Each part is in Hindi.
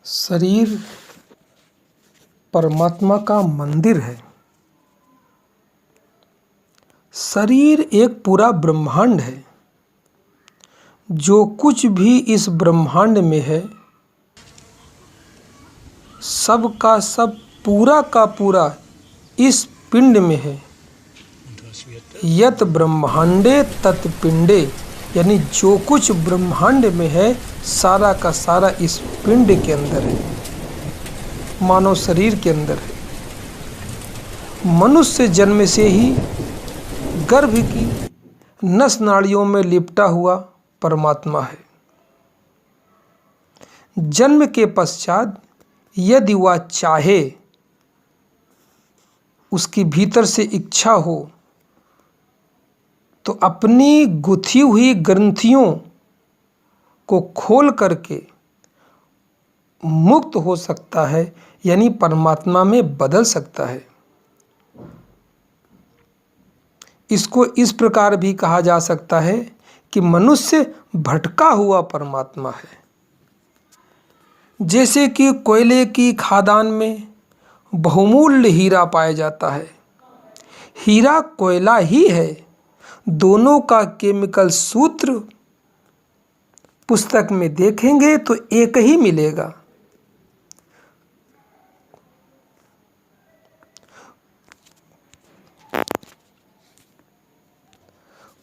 शरीर परमात्मा का मंदिर है। शरीर एक पूरा ब्रह्मांड है। जो कुछ भी इस ब्रह्मांड में है, सब का सब, पूरा का पूरा इस पिंड में है। यत ब्रह्मांडे तत् पिंडे, यानी जो कुछ ब्रह्मांड में है, सारा का सारा इस पिंड के अंदर है, मानव शरीर के अंदर है। मनुष्य जन्म से ही गर्भ की नस नाड़ियों में लिपटा हुआ परमात्मा है। जन्म के पश्चात यदि वह चाहे, उसकी भीतर से इच्छा हो, तो अपनी गुथी हुई ग्रंथियों को खोल करके मुक्त हो सकता है, यानी परमात्मा में बदल सकता है। इसको इस प्रकार भी कहा जा सकता है कि मनुष्य भटका हुआ परमात्मा है। जैसे कि कोयले की खादान में बहुमूल्य हीरा पाया जाता है। हीरा कोयला ही है। दोनों का केमिकल सूत्र पुस्तक में देखेंगे तो एक ही मिलेगा।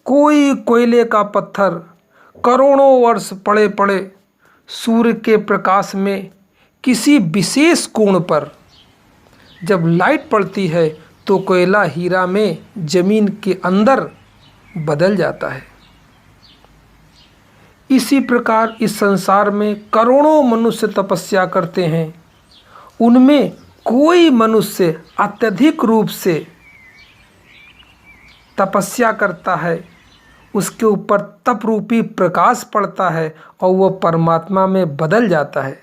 कोई कोयले का पत्थर करोड़ों वर्ष पड़े पड़े सूर्य के प्रकाश में किसी विशेष कोण पर जब लाइट पड़ती है तो कोयला हीरा में जमीन के अंदर बदल जाता है। इसी प्रकार इस संसार में करोड़ों मनुष्य तपस्या करते हैं। उनमें कोई मनुष्य अत्यधिक रूप से तपस्या करता है, उसके ऊपर तप रूपी प्रकाश पड़ता है और वह परमात्मा में बदल जाता है।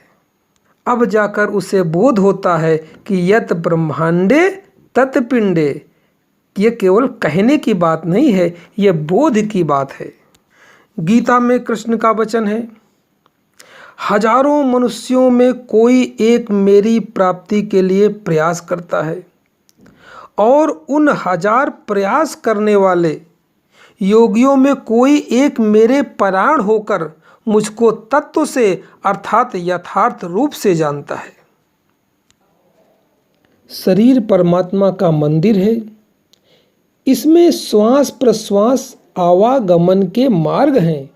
अब जाकर उसे बोध होता है कि यत ब्रह्मांडे तत् पिंडे। ये केवल कहने की बात नहीं है, यह बोध की बात है। गीता में कृष्ण का वचन है, हजारों मनुष्यों में कोई एक मेरी प्राप्ति के लिए प्रयास करता है और उन हजार प्रयास करने वाले योगियों में कोई एक मेरे परायण होकर मुझको तत्व से अर्थात यथार्थ रूप से जानता है। शरीर परमात्मा का मंदिर है। इसमें श्वास प्रश्वास आवागमन के मार्ग हैं।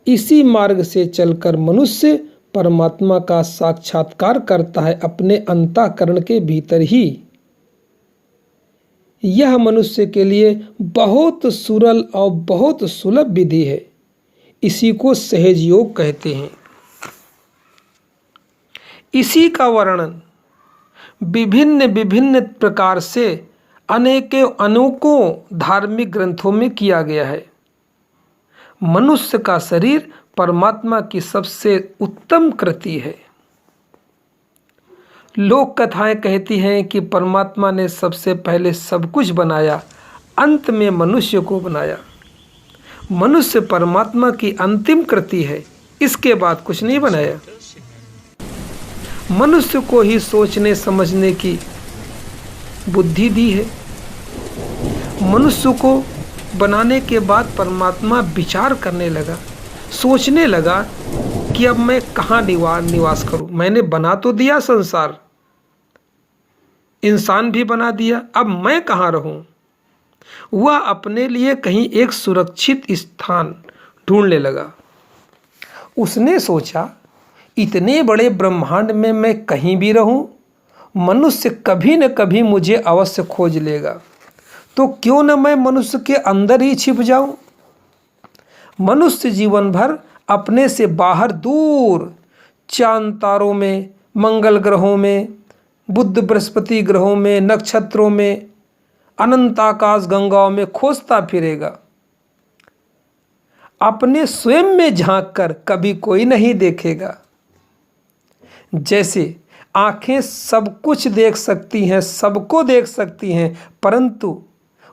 इसी मार्ग से चलकर मनुष्य परमात्मा का साक्षात्कार करता है अपने अंतःकरण के भीतर ही। यह मनुष्य के लिए बहुत सरल और बहुत सुलभ विधि है। इसी को सहज योग कहते हैं। इसी का वर्णन विभिन्न विभिन्न प्रकार से अनेकों धार्मिक ग्रंथों में किया गया है। मनुष्य का शरीर परमात्मा की सबसे उत्तम कृति है। लोक कथाएं कहती हैं कि परमात्मा ने सबसे पहले सब कुछ बनाया, अंत में मनुष्य को बनाया। मनुष्य परमात्मा की अंतिम कृति है, इसके बाद कुछ नहीं बनाया। मनुष्य को ही सोचने समझने की बुद्धि दी है। मनुष्य को बनाने के बाद परमात्मा विचार करने लगा, सोचने लगा कि अब मैं कहाँ निवास करूं। मैंने बना तो दिया संसार, इंसान भी बना दिया, अब मैं कहाँ रहूं। वह अपने लिए कहीं एक सुरक्षित स्थान ढूंढने लगा। उसने सोचा, इतने बड़े ब्रह्मांड में मैं कहीं भी रहूं, मनुष्य कभी न कभी मुझे अवश्य खोज लेगा, तो क्यों न मैं मनुष्य के अंदर ही छिप जाऊं। मनुष्य जीवन भर अपने से बाहर दूर चांद तारों में, मंगल ग्रहों में, बुध बृहस्पति ग्रहों में, नक्षत्रों में, अनंत आकाश गंगाओं में खोजता फिरेगा। अपने स्वयं में झांक कर कभी कोई नहीं देखेगा। जैसे आंखें सब कुछ देख सकती हैं, सबको देख सकती हैं, परंतु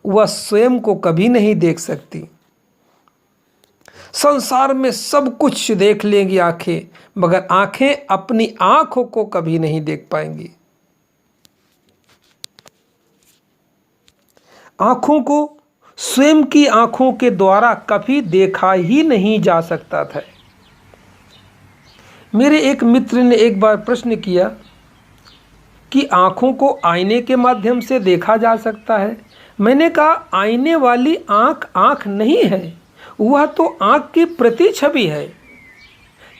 वह स्वयं को कभी नहीं देख सकती। संसार में सब कुछ देख लेंगी आंखें, मगर आंखें अपनी आंखों को कभी नहीं देख पाएंगी। आंखों को स्वयं की आंखों के द्वारा कभी देखा ही नहीं जा सकता था। मेरे एक मित्र ने एक बार प्रश्न किया कि आंखों को आईने के माध्यम से देखा जा सकता है। मैंने कहा, आईने वाली आंख आंख नहीं है, वह तो आंख की प्रतिछवि है,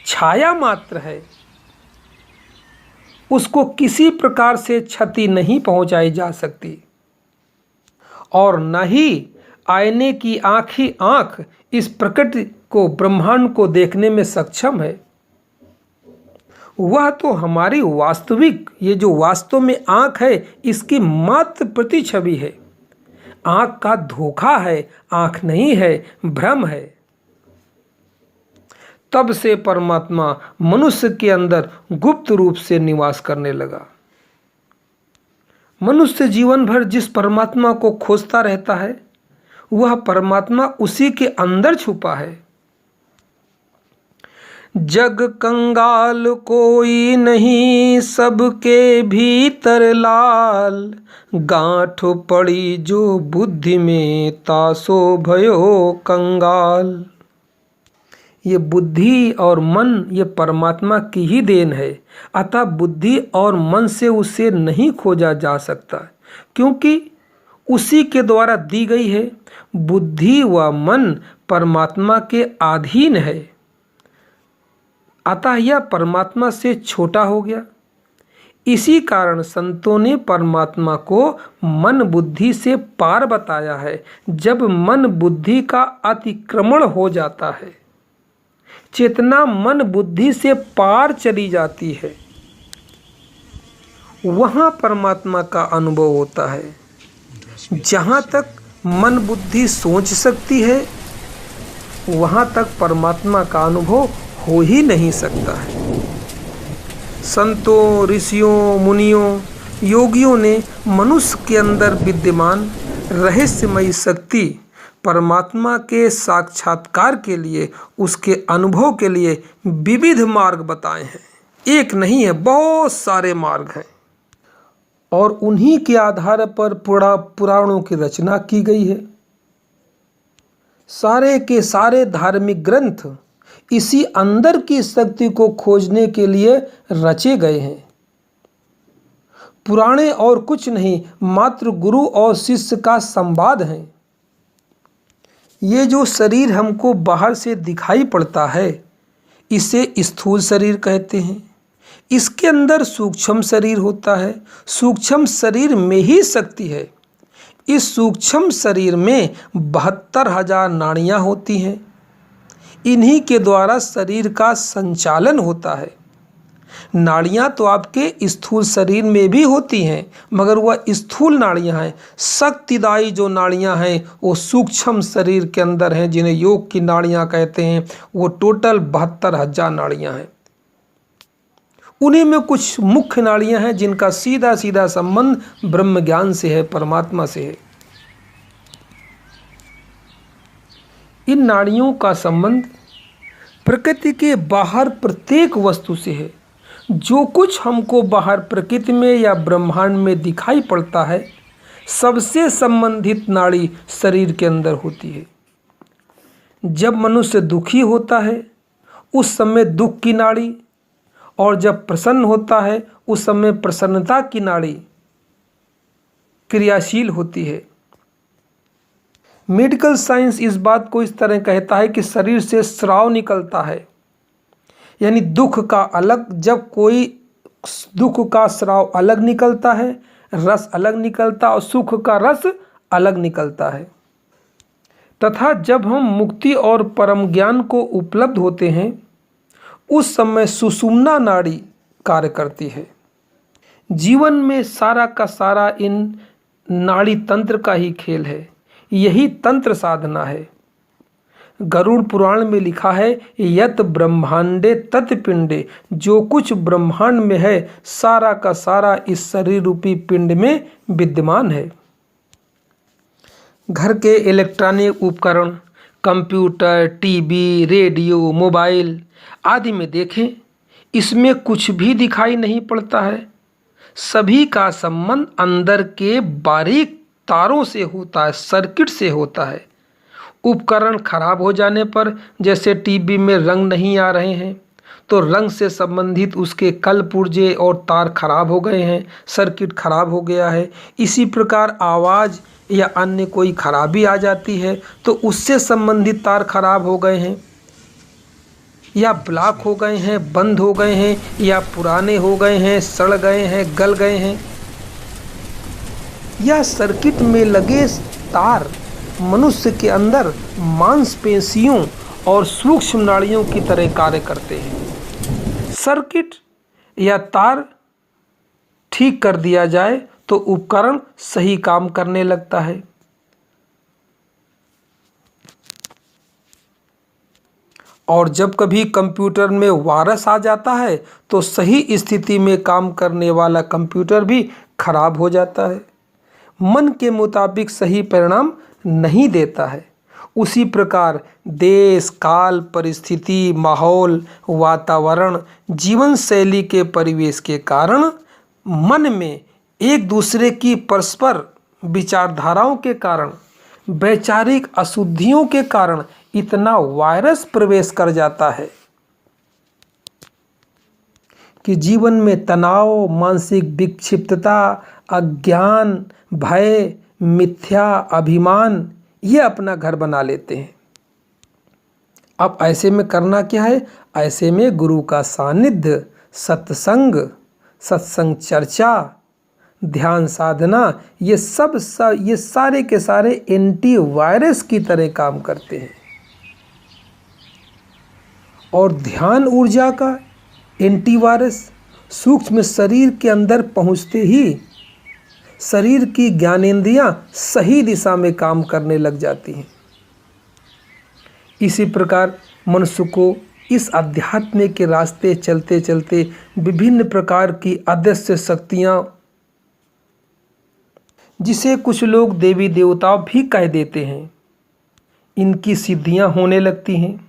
छाया मात्र है। उसको किसी प्रकार से क्षति नहीं पहुंचाई जा सकती, और न ही आईने की आंख ही आंख इस प्रकृति को, ब्रह्मांड को देखने में सक्षम है। वह तो हमारी वास्तविक, ये जो वास्तव में आंख है, इसकी मात्र प्रतिछवि है। आंख का धोखा है, आंख नहीं है, भ्रम है। तब से परमात्मा मनुष्य के अंदर गुप्त रूप से निवास करने लगा। मनुष्य जीवन भर जिस परमात्मा को खोजता रहता है, वह परमात्मा उसी के अंदर छुपा है। जग कंगाल कोई नहीं, सबके भीतर लाल, गांठ पड़ी जो बुद्धि में, तासो भयो कंगाल। ये बुद्धि और मन, ये परमात्मा की ही देन है। अतः बुद्धि और मन से उसे नहीं खोजा जा सकता, क्योंकि उसी के द्वारा दी गई है। बुद्धि व मन परमात्मा के अधीन है, अतः यह परमात्मा से छोटा हो गया। इसी कारण संतों ने परमात्मा को मन बुद्धि से पार बताया है। जब मन बुद्धि का अतिक्रमण हो जाता है, चेतना मन बुद्धि से पार चली जाती है, वहाँ परमात्मा का अनुभव होता है। जहाँ तक मन बुद्धि सोच सकती है, वहाँ तक परमात्मा का अनुभव हो ही नहीं सकता है। संतों, ऋषियों, मुनियों, योगियों ने मनुष्य के अंदर विद्यमान रहस्यमयी शक्ति परमात्मा के साक्षात्कार के लिए, उसके अनुभव के लिए विविध मार्ग बताए हैं। एक नहीं है, बहुत सारे मार्ग हैं, और उन्हीं के आधार पर पुराणों की रचना की गई है। सारे के सारे धार्मिक ग्रंथ इसी अंदर की शक्ति को खोजने के लिए रचे गए हैं। पुराणे और कुछ नहीं, मात्र गुरु और शिष्य का संवाद है। ये जो शरीर हमको बाहर से दिखाई पड़ता है, इसे स्थूल शरीर कहते हैं। इसके अंदर सूक्ष्म शरीर होता है। सूक्ष्म शरीर में ही शक्ति है। इस सूक्ष्म शरीर में 72,000 नाड़ियाँ होती हैं। इन्हीं के द्वारा शरीर का संचालन होता है। नाड़ियाँ तो आपके स्थूल शरीर में भी होती हैं, मगर वह स्थूल नाड़ियाँ हैं। शक्तिदायी जो नाड़ियाँ हैं वो सूक्ष्म शरीर के अंदर हैं, जिन्हें योग की नाड़ियाँ कहते हैं। वो टोटल 72,000 नाड़ियाँ हैं। उन्हीं में कुछ मुख्य नाड़ियाँ हैं जिनका सीधा सीधा संबंध ब्रह्म ज्ञान से है, परमात्मा से है। इन नाड़ियों का संबंध प्रकृति के बाहर प्रत्येक वस्तु से है। जो कुछ हमको बाहर प्रकृति में या ब्रह्मांड में दिखाई पड़ता है, सबसे संबंधित नाड़ी शरीर के अंदर होती है। जब मनुष्य दुखी होता है, उस समय दुख की नाड़ी, और जब प्रसन्न होता है, उस समय प्रसन्नता की नाड़ी क्रियाशील होती है। मेडिकल साइंस इस बात को इस तरह कहता है कि शरीर से स्राव निकलता है, यानी दुख का अलग, जब कोई दुख का स्राव अलग निकलता है, रस अलग निकलता, और सुख का रस अलग निकलता है। तथा जब हम मुक्ति और परम ज्ञान को उपलब्ध होते हैं, उस समय सुषुम्ना नाड़ी कार्य करती है। जीवन में सारा का सारा इन नाड़ी तंत्र का ही खेल है। यही तंत्र साधना है। गरुड़ पुराण में लिखा है, यत ब्रह्मांडे तत् पिंडे, जो कुछ ब्रह्मांड में है सारा का सारा इस शरीर रूपी पिंड में विद्यमान है। घर के इलेक्ट्रॉनिक उपकरण, कंप्यूटर, टीवी, रेडियो, मोबाइल आदि में देखें, इसमें कुछ भी दिखाई नहीं पड़ता है। सभी का संबंध अंदर के बारीक तारों से होता है, सर्किट से होता है। उपकरण खराब हो जाने पर, जैसे टीवी में रंग नहीं आ रहे हैं, तो रंग से संबंधित उसके कल पुर्जे और तार खराब हो गए हैं, सर्किट खराब हो गया है। इसी प्रकार आवाज़ या अन्य कोई खराबी आ जाती है तो उससे संबंधित तार खराब हो गए हैं, या ब्लॉक हो गए हैं, बंद हो गए हैं, या पुराने हो गए हैं, सड़ गए हैं, गल गए हैं। या सर्किट में लगे तार मनुष्य के अंदर मांसपेशियों और सूक्ष्म नाड़ियों की तरह कार्य करते हैं। सर्किट या तार ठीक कर दिया जाए तो उपकरण सही काम करने लगता है। और जब कभी कंप्यूटर में वायरस आ जाता है तो सही स्थिति में काम करने वाला कंप्यूटर भी खराब हो जाता है, मन के मुताबिक सही परिणाम नहीं देता है। उसी प्रकार देश, काल, परिस्थिति, माहौल, वातावरण, जीवन शैली के परिवेश के कारण मन में एक दूसरे की परस्पर विचारधाराओं के कारण, वैचारिक अशुद्धियों के कारण इतना वायरस प्रवेश कर जाता है कि जीवन में तनाव, मानसिक विक्षिप्तता, अज्ञान, भय, मिथ्या अभिमान ये अपना घर बना लेते हैं। अब ऐसे में करना क्या है? ऐसे में गुरु का सानिध्य, सत्संग, सत्संग चर्चा, ध्यान साधना, ये सारे के सारे एंटी वायरस की तरह काम करते हैं। और ध्यान ऊर्जा का एंटी वायरस सूक्ष्म शरीर के अंदर पहुंचते ही शरीर की ज्ञानेंद्रियां सही दिशा में काम करने लग जाती हैं। इसी प्रकार मनुष्य को इस अध्यात्म के रास्ते चलते चलते विभिन्न प्रकार की अदृश्य शक्तियां, जिसे कुछ लोग देवी देवता भी कह देते हैं, इनकी सिद्धियां होने लगती हैं।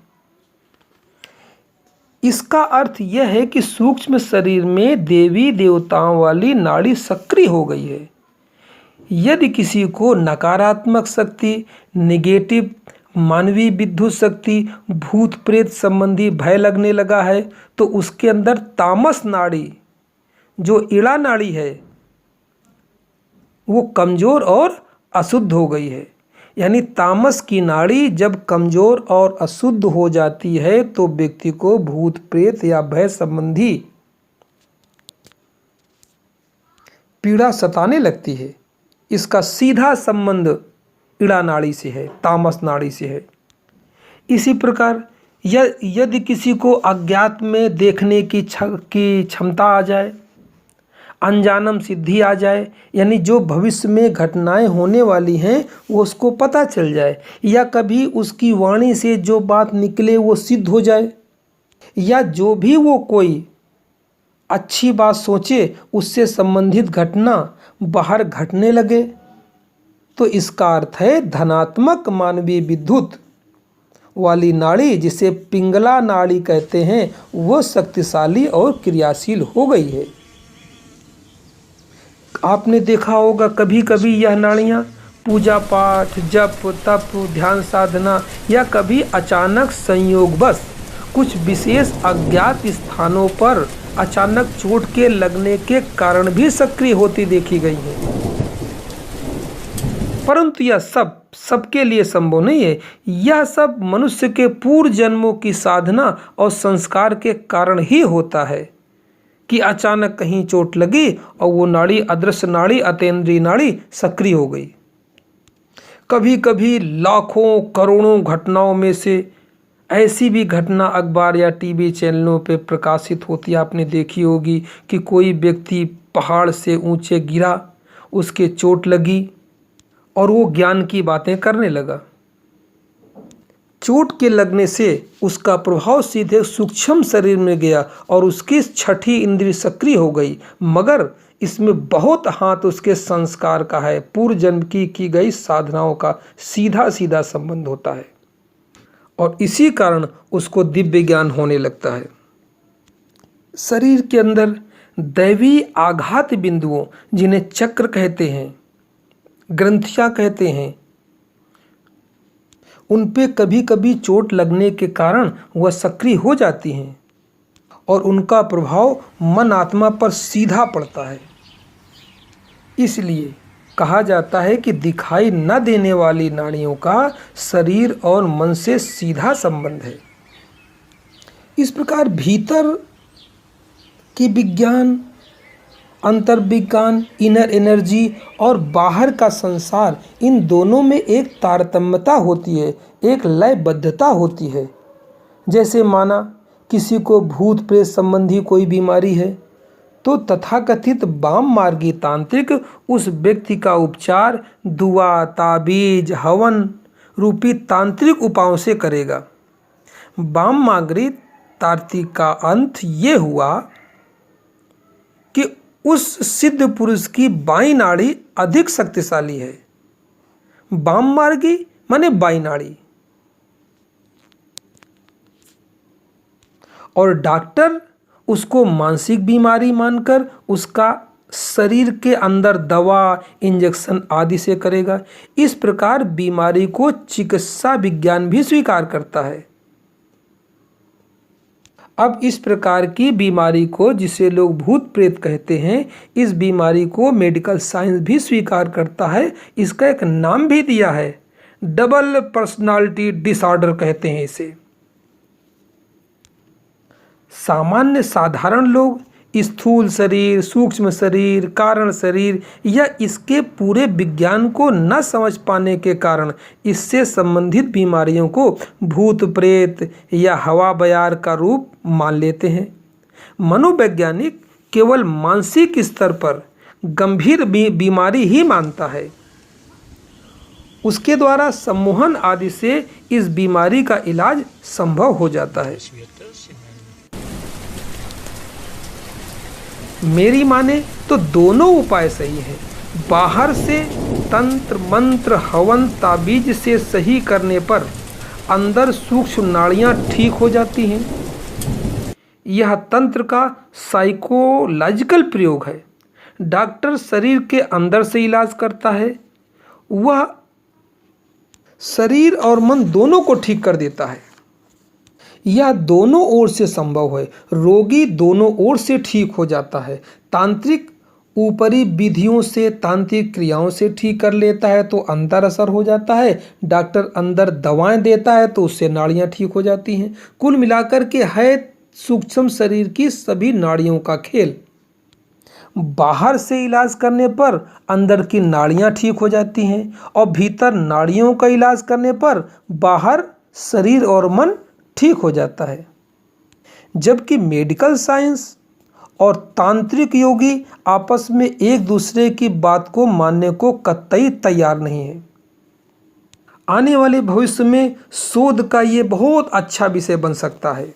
इसका अर्थ यह है कि सूक्ष्म शरीर में देवी देवताओं वाली नाड़ी सक्रिय हो गई है। यदि किसी को नकारात्मक शक्ति, नेगेटिव, मानवीय विद्युत शक्ति, भूत प्रेत संबंधी भय लगने लगा है तो उसके अंदर तामस नाड़ी, जो ईड़ा नाड़ी है, वो कमज़ोर और अशुद्ध हो गई है। यानी तामस की नाड़ी जब कमज़ोर और अशुद्ध हो जाती है तो व्यक्ति को भूत प्रेत या भय संबंधी पीड़ा सताने लगती है। इसका सीधा संबंध ईड़ा नाड़ी से है, तामस नाड़ी से है। इसी प्रकार यदि किसी को अज्ञात में देखने की क्षमता आ जाए, अनजानम सिद्धि आ जाए, यानी जो भविष्य में घटनाएं होने वाली हैं वो उसको पता चल जाए, या कभी उसकी वाणी से जो बात निकले वो सिद्ध हो जाए, या जो भी वो कोई अच्छी बात सोचे उससे संबंधित घटना बाहर घटने लगे, तो इसका अर्थ है धनात्मक मानवीय विद्युत वाली नाड़ी, जिसे पिंगला नाड़ी कहते हैं, वो शक्तिशाली और क्रियाशील हो गई है। आपने देखा होगा कभी कभी यह नाड़ियाँ पूजा पाठ, जप तप, ध्यान साधना या कभी अचानक संयोगवश कुछ विशेष अज्ञात स्थानों पर अचानक चोट के लगने के कारण भी सक्रिय होती देखी गई हैं। परंतु यह सबके लिए संभव नहीं है। यह सब मनुष्य के पूर्व जन्मों की साधना और संस्कार के कारण ही होता है कि अचानक कहीं चोट लगी और वो नाड़ी, अदृश्य नाड़ी, अतीन्द्रिय नाड़ी सक्रिय हो गई। कभी कभी लाखों करोड़ों घटनाओं में से ऐसी भी घटना अखबार या टीवी चैनलों पे प्रकाशित होती है, आपने देखी होगी कि कोई व्यक्ति पहाड़ से ऊंचे गिरा, उसके चोट लगी और वो ज्ञान की बातें करने लगा। चोट के लगने से उसका प्रभाव सीधे सूक्ष्म शरीर में गया और उसकी छठी इंद्रिय सक्रिय हो गई, मगर इसमें बहुत हाथ उसके संस्कार का है, पूर्व जन्म की गई साधनाओं का सीधा सीधा संबंध होता है। और इसी कारण उसको दिव्य ज्ञान होने लगता है। शरीर के अंदर दैवी आघात बिंदुओं, जिन्हें चक्र कहते हैं, ग्रंथियां कहते हैं, उन पे कभी कभी चोट लगने के कारण वह सक्रिय हो जाती हैं और उनका प्रभाव मन आत्मा पर सीधा पड़ता है। इसलिए कहा जाता है कि दिखाई न देने वाली नाड़ियों का शरीर और मन से सीधा संबंध है। इस प्रकार भीतर की विज्ञान, अंतर्विज्ञान, इनर एनर्जी और बाहर का संसार, इन दोनों में एक तारतम्यता होती है, एक लयबद्धता होती है। जैसे माना किसी को भूत प्रेत संबंधी कोई बीमारी है तो तथाकथित वाम मार्गी तांत्रिक उस व्यक्ति का उपचार दुआ, ताबीज, हवन रूपी तांत्रिक उपायों से करेगा। वाम मार्गी तांत्रिक का अंत ये हुआ कि उस सिद्ध पुरुष की बाईं नाड़ी अधिक शक्तिशाली है। वाम मार्गी माने बाईं नाड़ी, और डॉक्टर उसको मानसिक बीमारी मानकर उसका शरीर के अंदर दवा, इंजेक्शन आदि से करेगा। इस प्रकार बीमारी को चिकित्सा विज्ञान भी स्वीकार करता है। अब इस प्रकार की बीमारी को, जिसे लोग भूत प्रेत कहते हैं, इस बीमारी को मेडिकल साइंस भी स्वीकार करता है। इसका एक नाम भी दिया है, डबल पर्सनालिटी डिसऑर्डर कहते हैं इसे। सामान्य साधारण लोग स्थूल शरीर, सूक्ष्म शरीर, कारण शरीर या इसके पूरे विज्ञान को न समझ पाने के कारण इससे संबंधित बीमारियों को भूत प्रेत या हवा बयार का रूप मान लेते हैं। मनोवैज्ञानिक केवल मानसिक स्तर पर गंभीर बीमारी ही मानता है। उसके द्वारा सम्मोहन आदि से इस बीमारी का इलाज संभव हो जाता है। मेरी माने तो दोनों उपाय सही हैं। बाहर से तंत्र मंत्र हवन ताबीज से सही करने पर अंदर सूक्ष्म नाड़ियां ठीक हो जाती हैं। यह तंत्र का साइकोलॉजिकल प्रयोग है। डॉक्टर शरीर के अंदर से इलाज करता है, वह शरीर और मन दोनों को ठीक कर देता है। यह दोनों ओर से संभव है। रोगी दोनों ओर से ठीक हो जाता है। तांत्रिक ऊपरी विधियों से, तांत्रिक क्रियाओं से ठीक कर लेता है तो अंदर असर हो जाता है। डॉक्टर अंदर दवाएं देता है तो उससे नाड़ियां ठीक हो जाती हैं। कुल मिलाकर के है सूक्ष्म शरीर की सभी नाड़ियों का खेल। बाहर से इलाज करने पर अंदर की नाड़ियां ठीक हो जाती हैं और भीतर नाड़ियों का इलाज करने पर बाहर शरीर और मन ठीक हो जाता है। जबकि मेडिकल साइंस और तांत्रिक योगी आपस में एक दूसरे की बात को मानने को कतई तैयार नहीं है। आने वाले भविष्य में शोध का ये बहुत अच्छा विषय बन सकता है।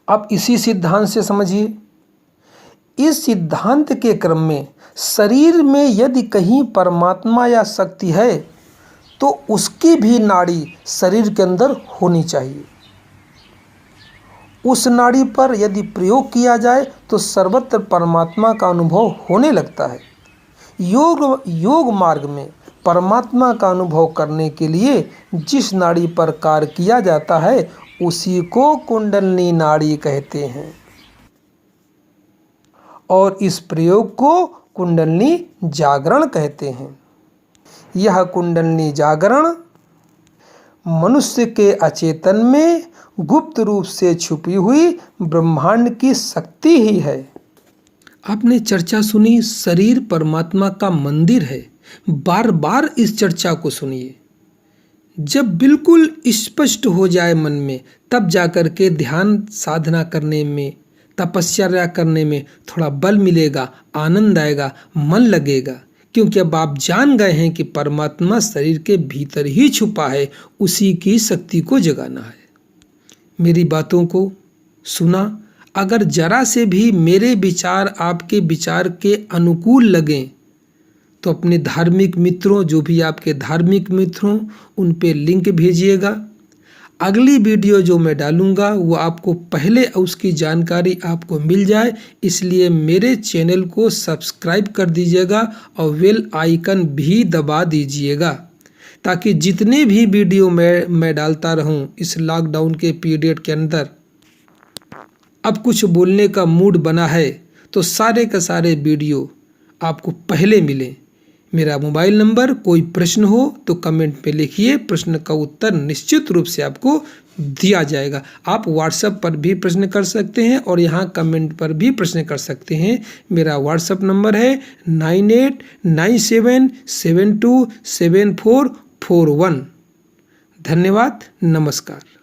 अब इसी सिद्धांत से समझिए। इस सिद्धांत के क्रम में शरीर में यदि कहीं परमात्मा या शक्ति है तो उसकी भी नाड़ी शरीर के अंदर होनी चाहिए। उस नाड़ी पर यदि प्रयोग किया जाए तो सर्वत्र परमात्मा का अनुभव होने लगता है। योग मार्ग में परमात्मा का अनुभव करने के लिए जिस नाड़ी पर कार्य किया जाता है उसी को कुंडलिनी नाड़ी कहते हैं और इस प्रयोग को कुंडलिनी जागरण कहते हैं। यह कुंडलिनी जागरण मनुष्य के अचेतन में गुप्त रूप से छुपी हुई ब्रह्मांड की शक्ति ही है। आपने चर्चा सुनी, शरीर परमात्मा का मंदिर है। बार बार इस चर्चा को सुनिए। जब बिल्कुल स्पष्ट हो जाए मन में, तब जाकर के ध्यान साधना करने में, तपस्या करने में थोड़ा बल मिलेगा, आनंद आएगा, मन लगेगा। क्योंकि अब आप जान गए हैं कि परमात्मा शरीर के भीतर ही छुपा है, उसी की शक्ति को जगाना है। मेरी बातों को सुना, अगर जरा से भी मेरे विचार आपके विचार के अनुकूल लगें तो अपने धार्मिक मित्रों, जो भी आपके धार्मिक मित्र हों, उन पे लिंक भेजिएगा। अगली वीडियो जो मैं डालूंगा वो आपको पहले उसकी जानकारी आपको मिल जाए, इसलिए मेरे चैनल को सब्सक्राइब कर दीजिएगा और बेल आइकन भी दबा दीजिएगा, ताकि जितने भी वीडियो मैं डालता रहूं इस लॉकडाउन के पीरियड के अंदर। अब कुछ बोलने का मूड बना है तो सारे का सारे वीडियो आपको पहले मिलें। मेरा मोबाइल नंबर, कोई प्रश्न हो तो कमेंट पे लिखिए, प्रश्न का उत्तर निश्चित रूप से आपको दिया जाएगा। आप व्हाट्सएप पर भी प्रश्न कर सकते हैं और यहाँ कमेंट पर भी प्रश्न कर सकते हैं। मेरा व्हाट्सएप नंबर है 9897727441। धन्यवाद, नमस्कार।